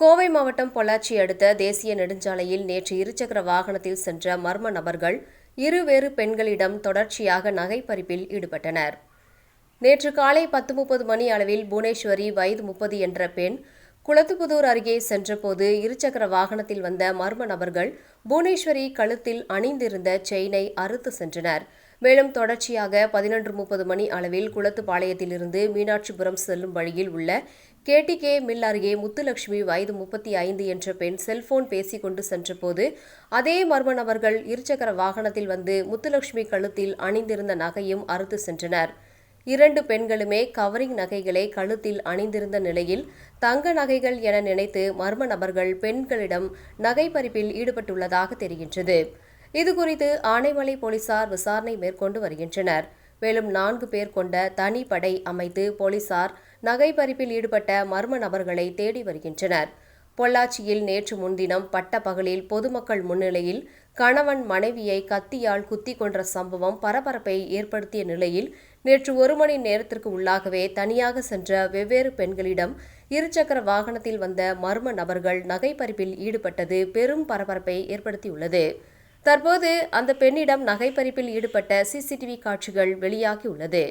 கோவை மாவட்டம் பொள்ளாச்சி அடுத்த தேசிய நெடுஞ்சாலையில் நேற்று இருசக்கர வாகனத்தில் சென்ற மர்ம நபர்கள் இருவேறு பெண்களிடம் தொடர்ச்சியாக நகை பறிப்பில் ஈடுபட்டனர். நேற்று காலை 10:30 மணி அளவில் புவனேஸ்வரி வயது 30 என்ற பெண் குளத்துப்புதூர் அருகே சென்றபோது இருசக்கர வாகனத்தில் வந்த மர்ம நபர்கள் புவனேஸ்வரி கழுத்தில் அணிந்திருந்த செயினை அறுத்து சென்றனர். மேலும் தொடர்ச்சியாக 11:30 மணி அளவில் குளத்துப்பாளையத்திலிருந்து மீனாட்சிபுரம் செல்லும் வழியில் உள்ள கேடிகே மில் அருகே முத்துலட்சுமி வயது 35 என்ற பெண் செல்போன் பேசிக் கொண்டு சென்றபோது அதே மர்ம நபர்கள் இருசக்கர வாகனத்தில் வந்து முத்துலட்சுமி கழுத்தில் அணிந்திருந்த நகையும் அறுத்து சென்றனர். இரண்டு பெண்களுமே கவரிங் நகைகளை கழுத்தில் அணிந்திருந்த நிலையில் தங்க நகைகள் என நினைத்து மர்ம நபர்கள் பெண்களிடம் நகை பறிப்பில் ஈடுபட்டுள்ளதாக தெரிகின்றது. இதுகுறித்து ஆனைமலை போலீசார் விசாரணை மேற்கொண்டு வருகின்றனர். மேலும் 4 பேர் கொண்ட தனிப்படை அமைத்து போலீசார் நகை பறிப்பில் ஈடுபட்ட மர்ம நபர்களை தேடி வருகின்றனர். பொள்ளாச்சியில் நேற்று முன்தினம் பட்ட பகலில் பொதுமக்கள் முன்னிலையில் கணவன் மனைவியை கத்தியால் குத்திக் கொன்ற சம்பவம் பரபரப்பை ஏற்படுத்திய நிலையில் நேற்று 1 மணி நேரத்திற்கு உள்ளாகவே தனியாக சென்ற வெவ்வேறு பெண்களிடம் இருசக்கர வாகனத்தில் வந்த மர்ம நபர்கள் நகை பறிப்பில் ஈடுபட்டது பெரும் பரபரப்பை ஏற்படுத்தியுள்ளது. தற்போது அந்த பெண்ணிடம் நகை பறிப்பில் ஈடுபட்ட சிசிடிவி காட்சிகள் வெளியாகியுள்ளது.